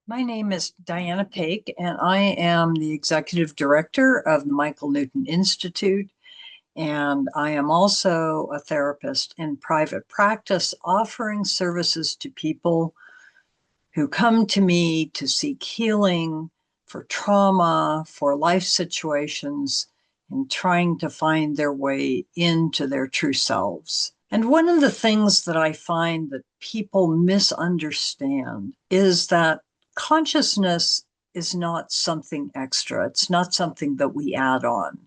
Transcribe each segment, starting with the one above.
My name is Diana Paque, and I am the executive director of the Michael Newton Institute. And I am also a therapist in private practice, offering services to people who come to me to seek healing for trauma, for life situations, and trying to find their way into their true selves. And one of the things that I find that people misunderstand is that consciousness is not something extra. It's not something that we add on.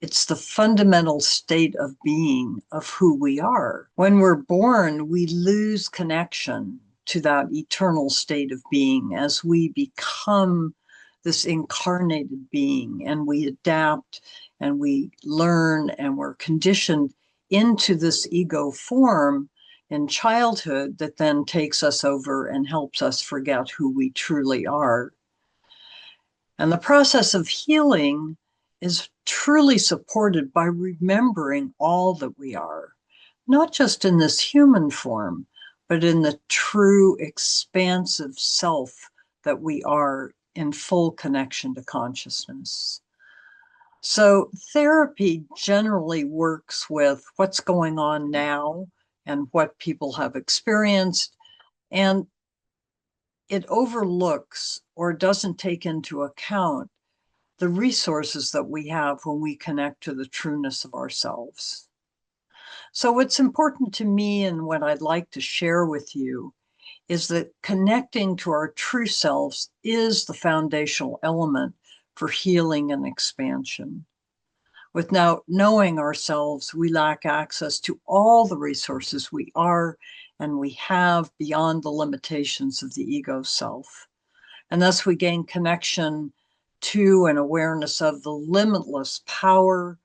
It's the fundamental state of being of who we are. When we're born, we lose connection to that eternal state of being as we become this incarnated being, and we adapt and we learn and we're conditioned into this ego form in childhood that then takes us over and helps us forget who we truly are. And the process of healing is truly supported by remembering all that we are, not just in this human form, but in the true expansive self that we are in full connection to consciousness. So therapy generally works with what's going on now and what people have experienced, and it overlooks or doesn't take into account the resources that we have when we connect to the trueness of ourselves. So what's important to me and what I'd like to share with you is that connecting to our true selves is the foundational element for healing and expansion. Without knowing ourselves, we lack access to all the resources we are and we have beyond the limitations of the ego self. And thus we gain connection to and awareness of the limitless power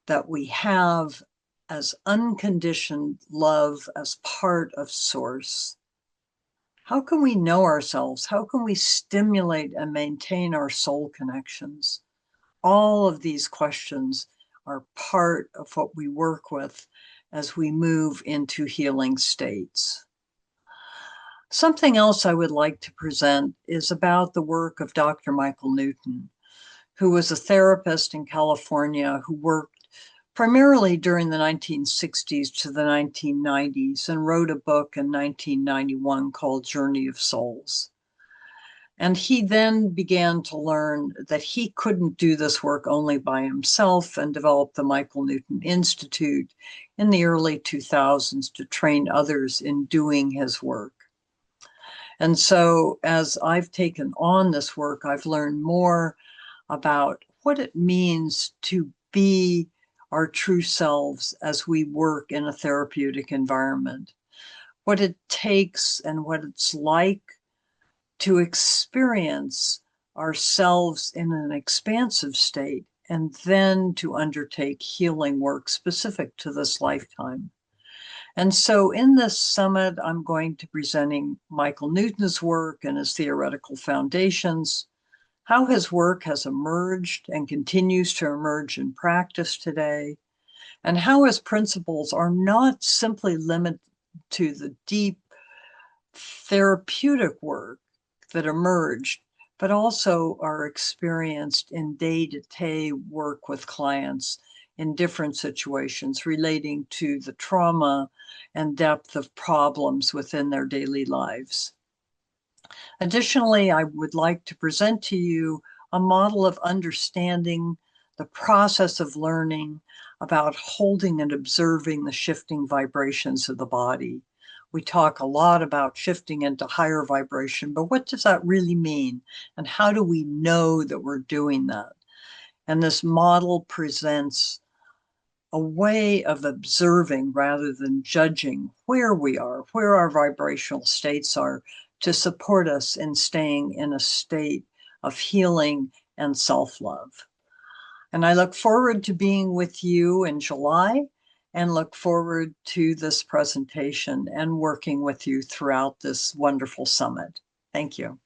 that we have as unconditioned love as part of Source. How can we know ourselves? How can we stimulate and maintain our soul connections? All of these questions are part of what we work with as we move into healing states. Something else I would like to present is about the work of Dr. Michael Newton, who was a therapist in California who worked primarily during the 1960s to the 1990s and wrote a book in 1991 called Journey of Souls. And he then began to learn that he couldn't do this work only by himself and developed the Michael Newton Institute in the early 2000s to train others in doing his work. And so as I've taken on this work, I've learned more about what it means to be our true selves as we work in a therapeutic environment, what it takes and what it's like to experience ourselves in an expansive state and then to undertake healing work specific to this lifetime. And so in this summit, I'm going to be presenting Michael Newton's work and his theoretical foundations, how his work has emerged and continues to emerge in practice today, and how his principles are not simply limited to the deep therapeutic work that emerged, but also are experienced in day-to-day work with clients in different situations relating to the trauma and depth of problems within their daily lives. Additionally, I would like to present to you a model of understanding the process of learning about holding and observing the shifting vibrations of the body. We talk a lot about shifting into higher vibration, but what does that really mean? And how do we know that we're doing that? And this model presents a way of observing rather than judging where we are, where our vibrational states are, to support us in staying in a state of healing and self-love. And I look forward to being with you in July and look forward to this presentation and working with you throughout this wonderful summit. Thank you.